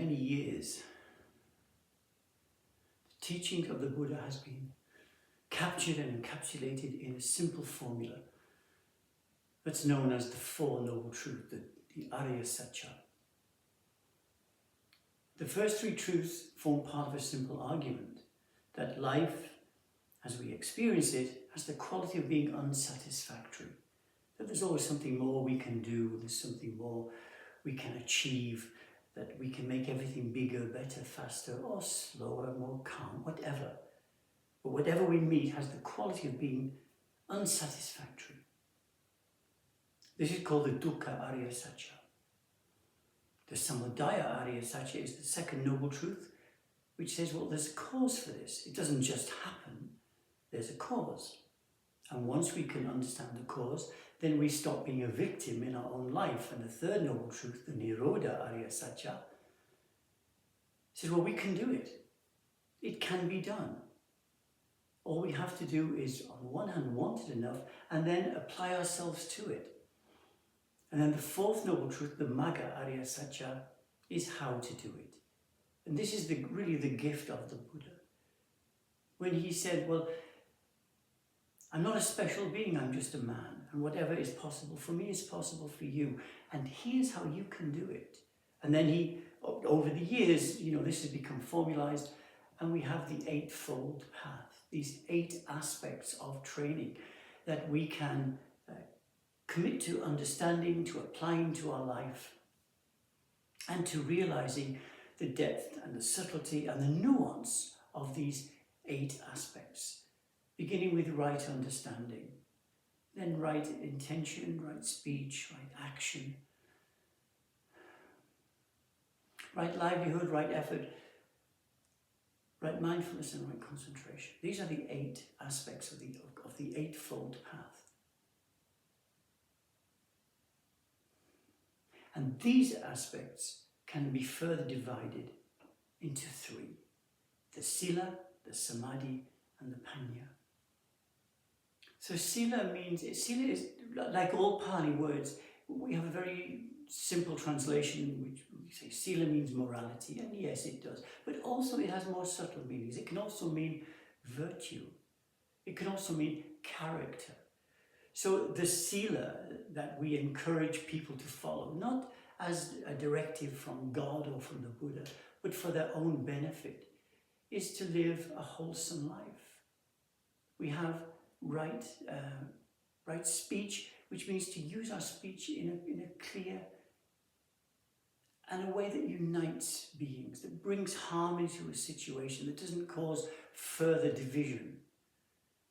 many years, the teaching of the Buddha has been captured and encapsulated in a simple formula that's known as the Four Noble Truths, the Arya Satya. The first three truths form part of a simple argument that life, as we experience it, has the quality of being unsatisfactory. That there's always something more we can do, there's something more we can achieve, that we can make everything bigger, better, faster, or slower, more calm, whatever. But whatever we meet has the quality of being unsatisfactory. This is called the Dukkha Arya Satya. The Samadhi Arya Satya is the second noble truth, which says, well, there's a cause for this. It doesn't just happen, there's a cause. And once we can understand the cause, then we stop being a victim in our own life. And the third noble truth, the Nirodha Arya Satya, says, well, we can do it. It can be done. All we have to do is, on one hand, want it enough, and then apply ourselves to it. And then the fourth noble truth, the Magga Arya Satya, is how to do it. And this is really the gift of the Buddha. When he said, well, I'm not a special being, I'm just a man. And whatever is possible for me is possible for you. And here's how you can do it. And then he, over the years, this has become formalized, and we have the Eightfold Path, these 8 aspects of training that we can commit to understanding, to applying to our life, and to realizing the depth and the subtlety and the nuance of these 8 aspects, beginning with right understanding, then right intention, right speech, right action, right livelihood, right effort, right mindfulness, and right concentration. These are the 8 aspects of the Eightfold Path. And these aspects can be further divided into 3. The Sila, the Samadhi, and the Panna. So Sila is, like all Pali words, we have a very simple translation which we say Sila means morality, and yes it does, but also it has more subtle meanings. It can also mean virtue. It can also mean character. So the Sila that we encourage people to follow, not as a directive from God or from the Buddha, but for their own benefit, is to live a wholesome life. We have right speech, which means to use our speech in a clear and a way that unites beings, that brings harmony to a situation, that doesn't cause further division.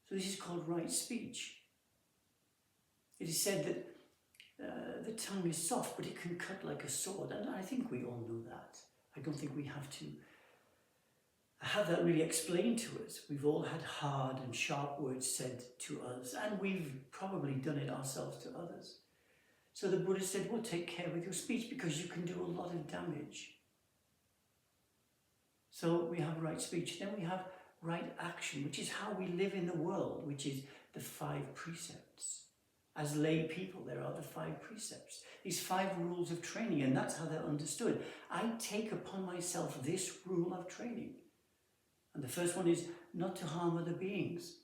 So this is called right speech. It is said that the tongue is soft, but it can cut like a sword, and I think we all know that. I don't think we have to have that really explained to us. We've all had hard and sharp words said to us, and we've probably done it ourselves to others. So the Buddha said, well, take care with your speech because you can do a lot of damage. So we have right speech. Then we have right action, which is how we live in the world, which is the 5 precepts. As lay people, there are the 5 precepts, these 5 rules of training, and that's how they're understood. I take upon myself this rule of training. And the first one is not to harm other beings.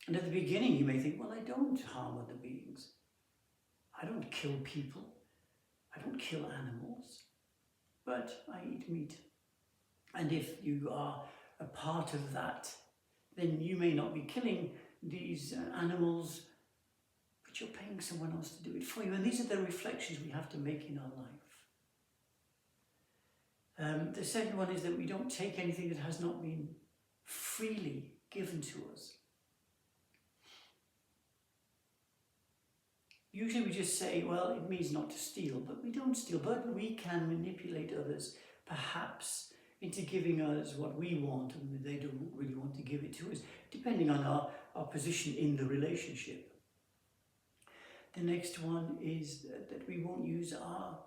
And at the beginning you may think, well, I don't harm other beings. I don't kill people. I don't kill animals. But I eat meat. And if you are a part of that, then you may not be killing these animals, but you're paying someone else to do it for you. And these are the reflections we have to make in our life. The second one is that we don't take anything that has not been freely given to us. Usually we just say, well, it means not to steal, but we don't steal, but we can manipulate others, perhaps, into giving us what we want, and they don't really want to give it to us, depending on our position in the relationship. The next one is that we won't use our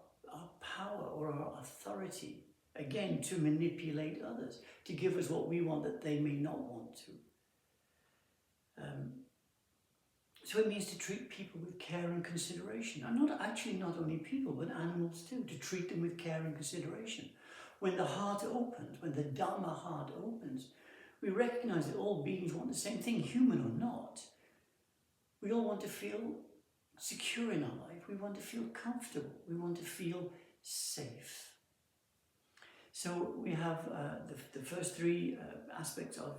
power or our authority, again, to manipulate others, to give us what we want that they may not want to. So it means to treat people with care and consideration. And not only people, but animals too, to treat them with care and consideration. When the heart opens, when the Dharma heart opens, we recognize that all beings want the same thing, human or not. We all want to feel secure in our life. We want to feel comfortable. We want to feel safe. So we have the first three aspects of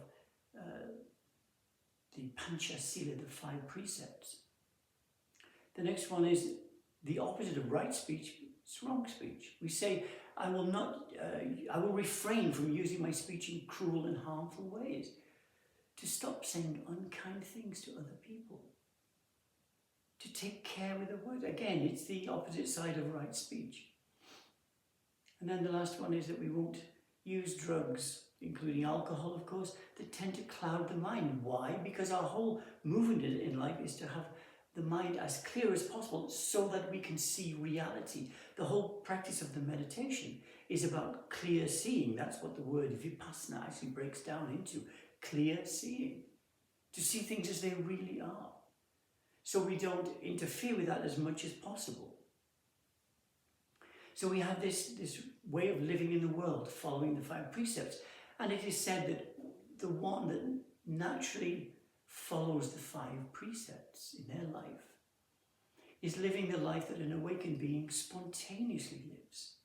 the Pancha Sila, the 5 precepts. The next one is the opposite of right speech. It's wrong speech. We say, I will refrain from using my speech in cruel and harmful ways. To stop saying unkind things to other people. To take care with the words. Again, it's the opposite side of right speech. And then the last one is that we won't use drugs, including alcohol, of course, that tend to cloud the mind. Why? Because our whole movement in life is to have the mind as clear as possible so that we can see reality. The whole practice of the meditation is about clear seeing. That's what the word vipassana actually breaks down into. Clear seeing. To see things as they really are. So we don't interfere with that as much as possible. So we have this way of living in the world, following the 5 precepts. And it is said that the one that naturally follows the 5 precepts in their life is living the life that an awakened being spontaneously lives.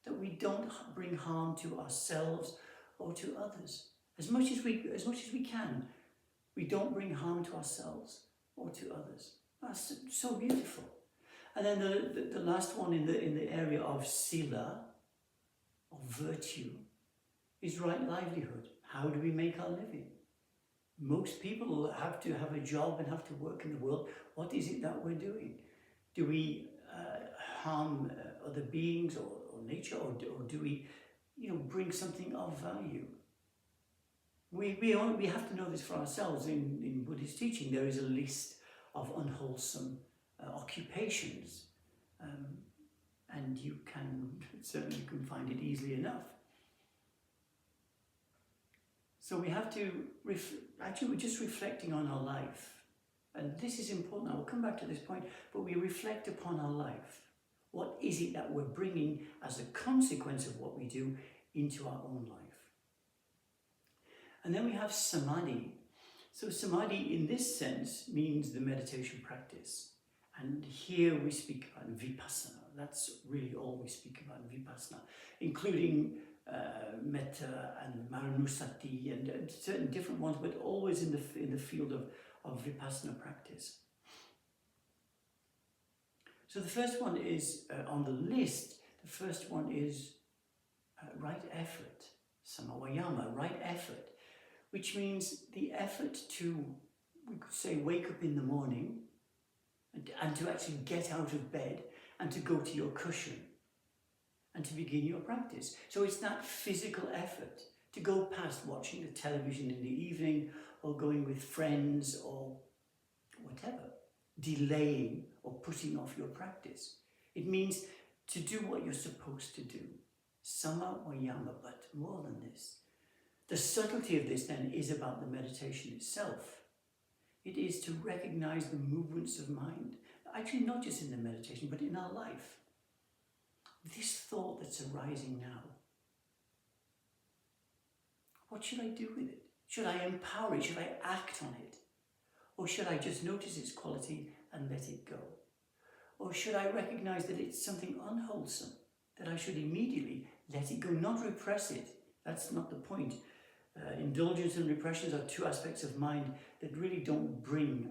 That we don't bring harm to ourselves or to others. As much as we can, we don't bring harm to ourselves or to others. That's so beautiful. And then the last one in the area of Sila, of virtue, is right livelihood. How do we make our living? Most people have to have a job and have to work in the world. What is it that we're doing? Do we harm other beings or nature, or do we, bring something of value? We have to know this for ourselves. In Buddhist teaching, there is a list of unwholesome occupations, and you can find it easily enough. So we have to, we're just reflecting on our life. And this is important. I will come back to this point, but we reflect upon our life. What is it that we're bringing as a consequence of what we do into our own life? And then we have Samadhi. So Samadhi in this sense means the meditation practice. And here we speak about Vipassana. That's really all we speak about in Vipassana, including Metta and Maranusati and certain different ones, but always in the field of Vipassana practice. So the first one is on the list. The first one is right effort, samavayama, right effort, which means the effort to, we could say, wake up in the morning and to actually get out of bed and to go to your cushion and to begin your practice. So it's that physical effort to go past watching the television in the evening or going with friends or whatever, delaying or putting off your practice. It means to do what you're supposed to do. Sama Vayama, but more than this. The subtlety of this then is about the meditation itself. It is to recognize the movements of mind. Actually, not just in the meditation, but in our life. This thought that's arising now. What should I do with it? Should I empower it? Should I act on it? Or should I just notice its quality and let it go? Or should I recognize that it's something unwholesome, that I should immediately let it go, not repress it? That's not the point. Indulgence and repressions are 2 aspects of mind that really don't bring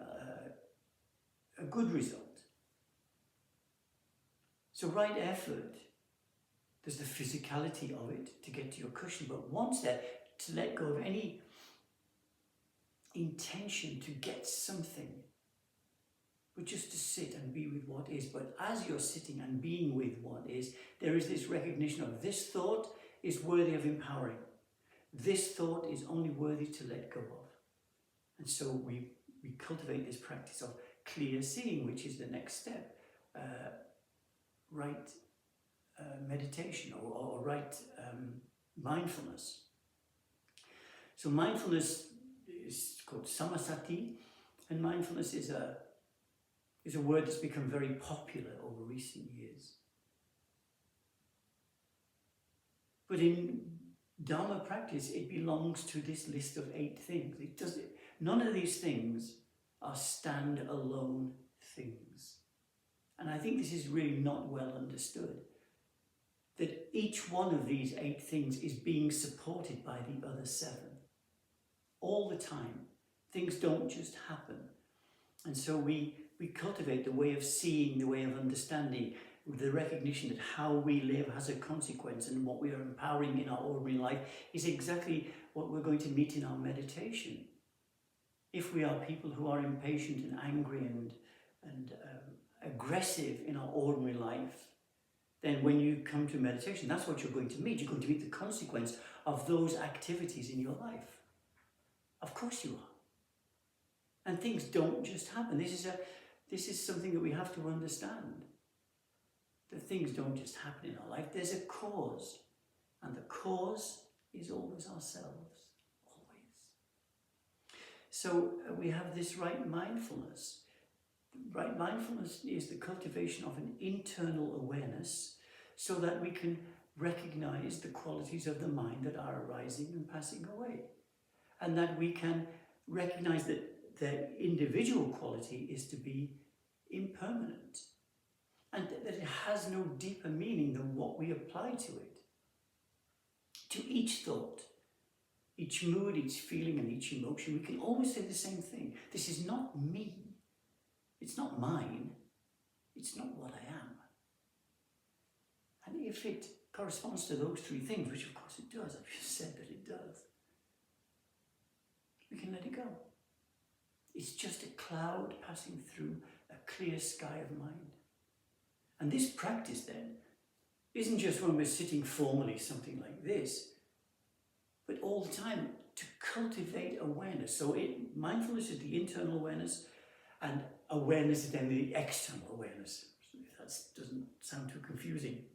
a good result. So right effort, there's the physicality of it to get to your cushion, but once there, to let go of any intention to get something, but just to sit and be with what is. But as you're sitting and being with what is, there is this recognition of this thought is worthy of empowering. This thought is only worthy to let go of. And so we cultivate this practice of clear seeing, which is the next step. Right meditation or right mindfulness. So mindfulness is called samasati, and mindfulness is a word that's become very popular over recent years. But in Dharma practice, it belongs to this list of 8 things. None of these things are stand-alone things. And I think this is really not well understood. That each one of these 8 things is being supported by the other 7. All the time. Things don't just happen. And so we cultivate the way of seeing, the way of understanding, the recognition that how we live has a consequence, and what we are empowering in our ordinary life is exactly what we're going to meet in our meditation. If we are people who are impatient and angry and aggressive in our ordinary life, then when you come to meditation, that's what you're going to meet. You're going to meet the consequence of those activities in your life. Of course you are. And things don't just happen. This is something that we have to understand. That things don't just happen in our life. There's a cause. And the cause is always ourselves. Always. So we have this right mindfulness. Right mindfulness is the cultivation of an internal awareness so that we can recognize the qualities of the mind that are arising and passing away. And that we can recognize that the individual quality is to be impermanent. And that it has no deeper meaning than what we apply to it. To each thought, each mood, each feeling and each emotion, we can always say the same thing. This is not me. It's not mine. It's not what I am. And if it corresponds to those 3 things, which of course it does, I've just said that it does, we can let it go. It's just a cloud passing through a clear sky of mind. And this practice then isn't just when we're sitting formally, something like this, but all the time to cultivate awareness. So mindfulness is the internal awareness, and awareness is then the external awareness. If that doesn't sound too confusing.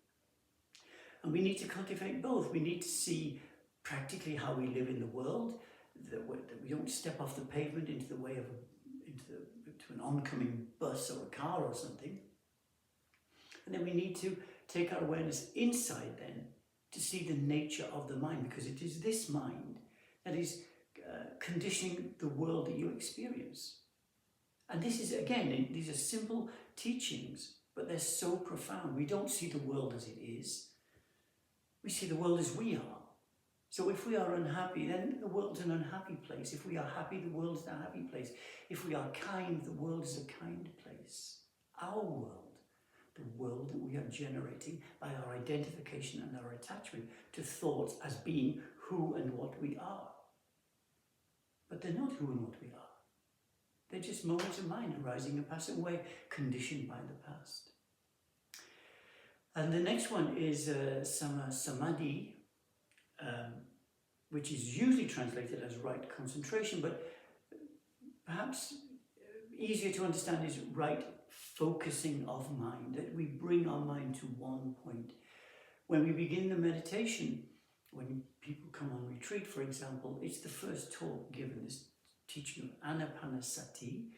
And we need to cultivate both. We need to see practically how we live in the world, that we don't step off the pavement into the way of into an oncoming bus or a car or something. And then we need to take our awareness inside then to see the nature of the mind, because it is this mind that is conditioning the world that you experience. And this is, again, these are simple teachings, but they're so profound. We don't see the world as it is. We see the world as we are. So if we are unhappy, then the world's an unhappy place. If we are happy, the world's a happy place. If we are kind, the world is a kind place. Our world. The world that we are generating by our identification and our attachment to thoughts as being who and what we are. But they're not who and what we are. They're just moments of mind arising and passing away, conditioned by the past. And the next one is Samadhi, which is usually translated as right concentration, but perhaps easier to understand is right focusing of mind, that we bring our mind to one point. When we begin the meditation, when people come on retreat, for example, it's the first talk given, this teaching of anapanasati,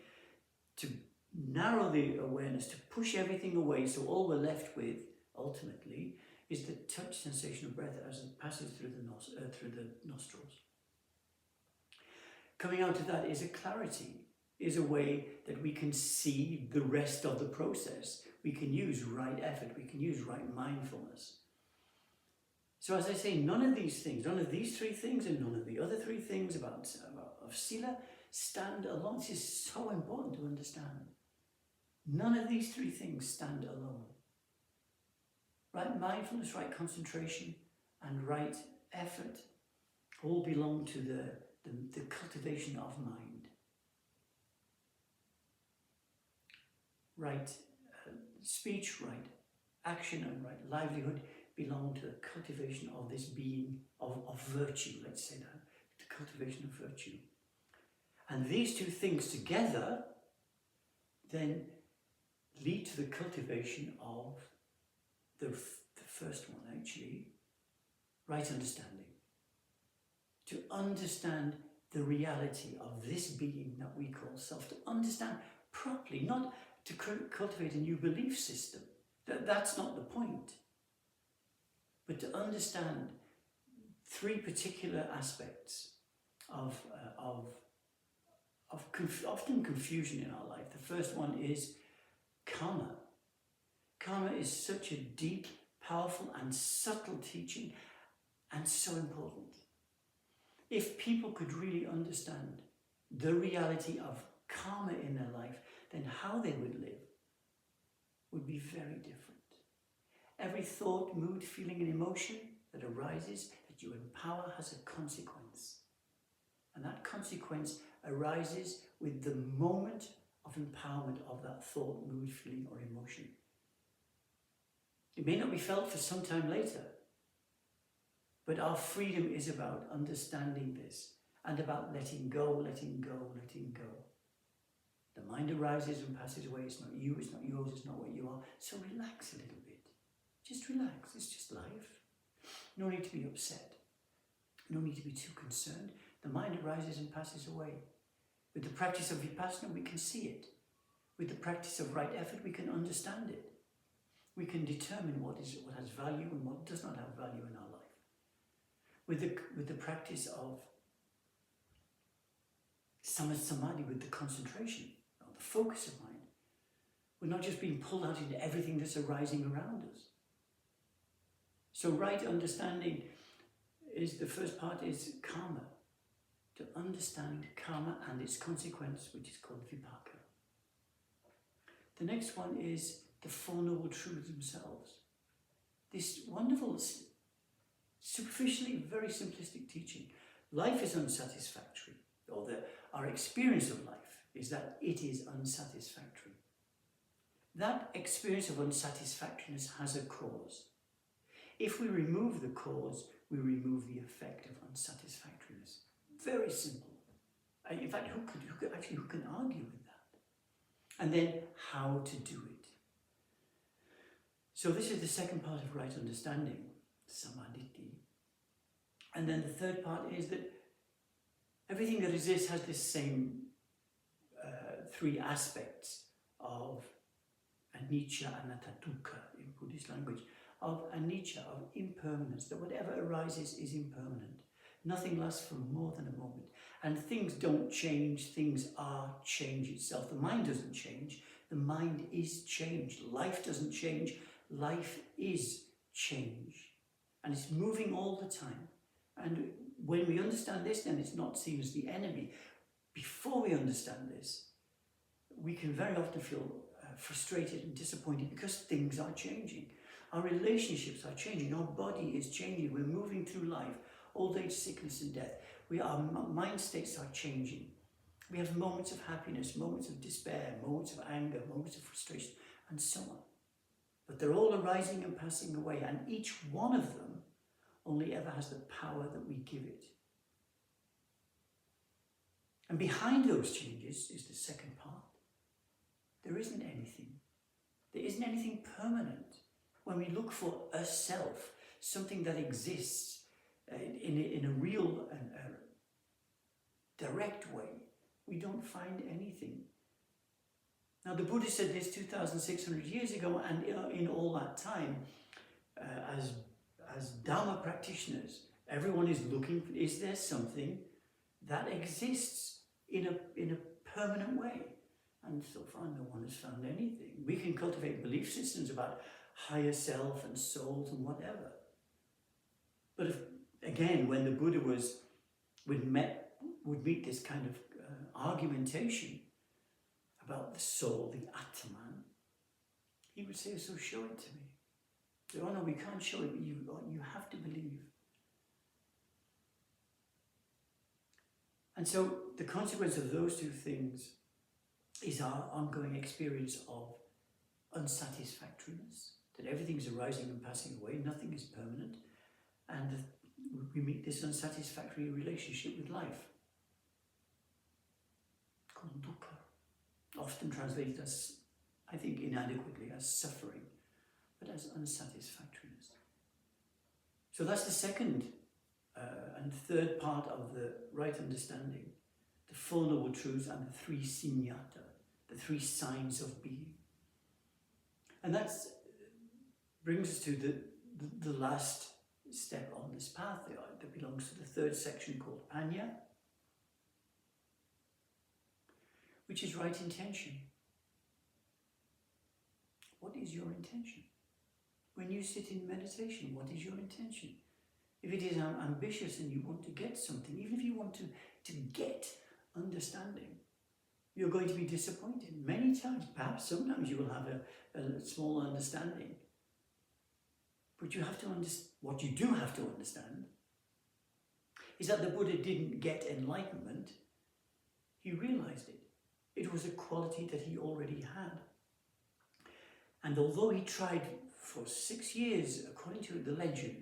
to narrow the awareness, to push everything away, so all we're left with, ultimately, is the touch sensation of breath as it passes through the nostrils. Coming out of that is a clarity, is a way that we can see the rest of the process. We can use right effort, we can use right mindfulness. So as I say, none of these things, none of these 3 things and none of the other 3 things of Sila stand alone. This is so important to understand. None of these 3 things stand alone. Right mindfulness, right concentration, and right effort all belong to the cultivation of mind. Right speech, right action, and right livelihood belong to the cultivation of this being of virtue, let's say that, the cultivation of virtue. And these 2 things together then lead to the cultivation of the first one, actually, right understanding. To understand the reality of this being that we call self, to understand properly, not to cultivate a new belief system. That's not the point. But to understand three particular aspects of often confusion in our life. The first one is karma. Karma is such a deep, powerful and subtle teaching, and so important. If people could really understand the reality of karma in their life, then how they would live would be very different. Every thought, mood, feeling and emotion that arises, that you empower, has a consequence. And that consequence arises with the moment of empowerment of that thought, mood, feeling or emotion. It may not be felt for some time later, but our freedom is about understanding this and about letting go, letting go, letting go. The mind arises and passes away. It's not you, it's not yours, it's not what you are. So relax a little bit. Just relax. It's just life. No need to be upset. No need to be too concerned. The mind arises and passes away. With the practice of vipassana, we can see it. With the practice of right effort, we can understand it. We can determine what has value and what does not have value in our life. With the practice of Samadhi, with the concentration, or the focus of mind, we're not just being pulled out into everything that's arising around us. So right understanding is, the first part is karma, to understand karma and its consequence, which is called vipaka. The next one is the Four Noble Truths themselves. This wonderful, superficially very simplistic teaching. Life is unsatisfactory, or our experience of life is that it is unsatisfactory. That experience of unsatisfactoriness has a cause. If we remove the cause, we remove the effect of unsatisfactoriness. Very simple. In fact, who can argue with that? And then how to do it. So this is the second part of right understanding, Samadhi. And then the third part is that everything that exists has this same three aspects of anicca, anatta, dukkha in Buddhist language, of anicca, of impermanence, that whatever arises is impermanent. Nothing lasts for more than a moment. And things don't change, things are change itself. The mind doesn't change, the mind is change. Life doesn't change, life is change. And it's moving all the time. And when we understand this, then it's not seen as the enemy. Before we understand this, we can very often feel frustrated and disappointed because things are changing. Our relationships are changing, our body is changing, we're moving through life, old age, sickness and death. Our mind states are changing. We have moments of happiness, moments of despair, moments of anger, moments of frustration, and so on. But they're all arising and passing away, and each one of them only ever has the power that we give it. And behind those changes is the second part. There isn't anything. There isn't anything permanent. When we look for a self, something that exists in a real and direct way, we don't find anything. Now the Buddha said this 2,600 years ago, and in all that time, as Dharma practitioners, everyone is looking, is there something that exists in a permanent way? And so far no one has found anything. We can cultivate belief systems about higher self and souls and whatever. But again, when the Buddha would meet this kind of argumentation about the soul, the Atman, he would say, so show it to me. Say, oh no, we can't show it, but you have to believe. And so the consequence of those two things is our ongoing experience of unsatisfactoriness, that everything's arising and passing away, nothing is permanent, and we meet this unsatisfactory relationship with life, called dukkha, often translated as, I think inadequately, as suffering, but as unsatisfactoriness. So that's the second and third part of the right understanding, the Four Noble Truths and the three signata, the three signs of being. And that brings us to the last step on this path that belongs to the third section called Panna, which is right intention. What is your intention? When you sit in meditation, what is your intention? If it is ambitious and you want to get something, even if you want to get understanding, you're going to be disappointed. Many times, perhaps sometimes you will have a small understanding. But you have to understand, what you do have to understand is that the Buddha didn't get enlightenment, he realized it. It was a quality that he already had. And although he tried for 6 years, according to the legend,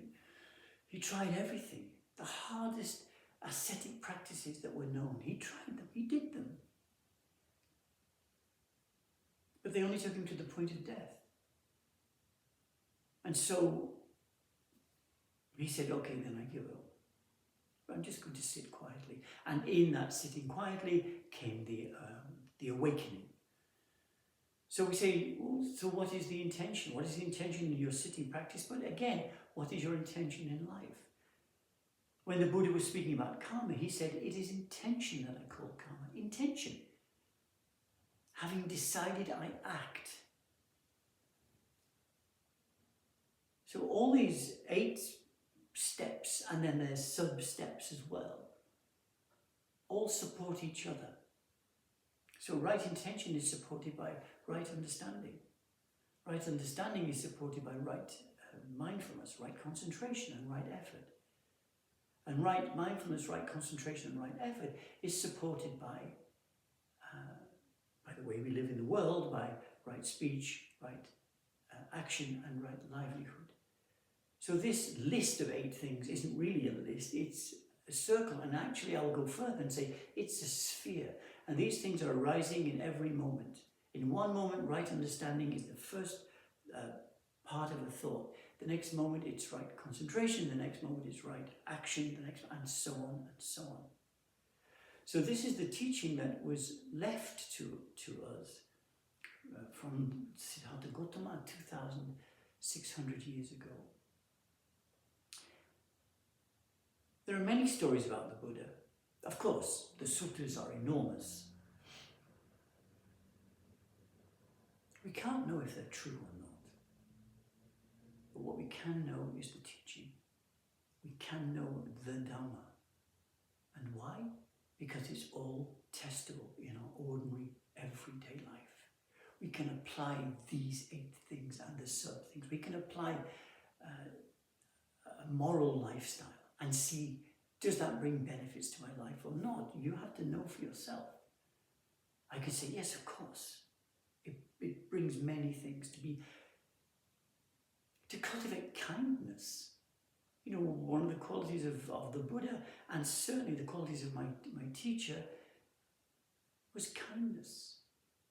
he tried everything. The hardest ascetic practices that were known, he tried them, he did them. But they only took him to the point of death. And so he said, okay, then I give up. I'm just going to sit quietly. And in that sitting quietly came the awakening. So we say, well, so what is the intention? What is the intention in your sitting practice? But again, what is your intention in life? When the Buddha was speaking about karma, he said, it is intention that I call karma. Intention. Having decided I act. So all these 8 steps, and then there's sub-steps as well, all support each other. So right intention is supported by right understanding. Right understanding is supported by right mindfulness, right concentration, and right effort. And right mindfulness, right concentration, and right effort is supported by the way we live in the world, by right speech, right action, and right livelihood. So this list of 8 things isn't really a list, it's a circle. And actually I'll go further and say it's a sphere. And these things are arising in every moment. In one moment, right understanding is the first part of a thought. The next moment, it's right concentration. The next moment, it's right action. The next, and so on and so on. So this is the teaching that was left to us from Siddhartha Gautama 2,600 years ago. There are many stories about the Buddha. Of course, the sutras are enormous. We can't know if they're true or not. But what we can know is the teaching. We can know the Dhamma. And why? Because it's all testable in our ordinary, everyday life. We can apply these 8 things and the sub-things. We can apply a moral lifestyle and see, does that bring benefits to my life or not? You have to know for yourself. I could say, yes, of course. It brings many things to cultivate kindness. You know, one of the qualities of the Buddha, and certainly the qualities of my teacher, was kindness,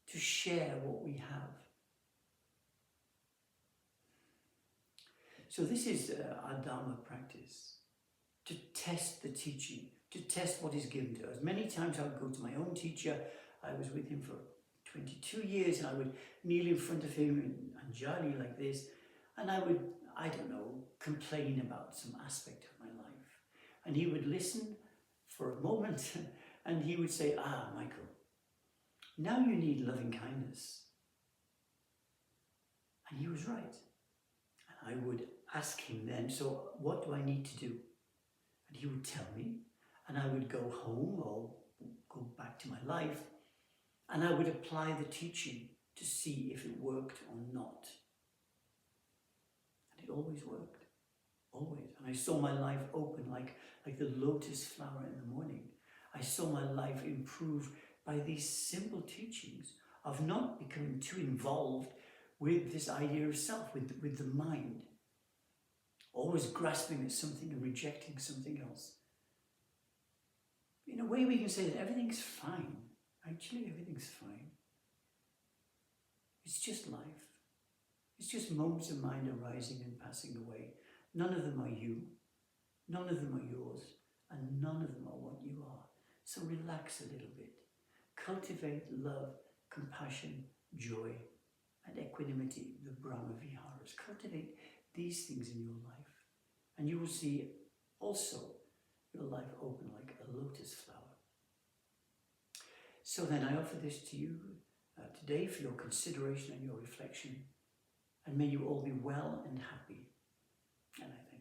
to share what we have. So this is our Dharma practice, to test the teaching, to test what is given to us. Many times I would go to my own teacher. I was with him for 22 years, and I would kneel in front of him in Anjali like this, and I would, I don't know, complain about some aspect of my life. And he would listen for a moment, and he would say, Michael, now you need loving kindness. And he was right. And I would ask him then, so what do I need to do? And he would tell me, and I would go home or go back to my life, and I would apply the teaching to see if it worked or not. And it always worked, always. And I saw my life open like the lotus flower in the morning. I saw my life improve by these simple teachings of not becoming too involved with this idea of self, with the mind. Always grasping at something and rejecting something else. In a way we can say that everything's fine. Actually, everything's fine. It's just life. It's just moments of mind arising and passing away. None of them are you. None of them are yours. And none of them are what you are. So relax a little bit. Cultivate love, compassion, joy, and equanimity, the Brahma Viharas. Cultivate these things in your life. And you will see also your life open like a lotus flower. So then I offer this to you today for your consideration and your reflection. And may you all be well and happy. And I thank you.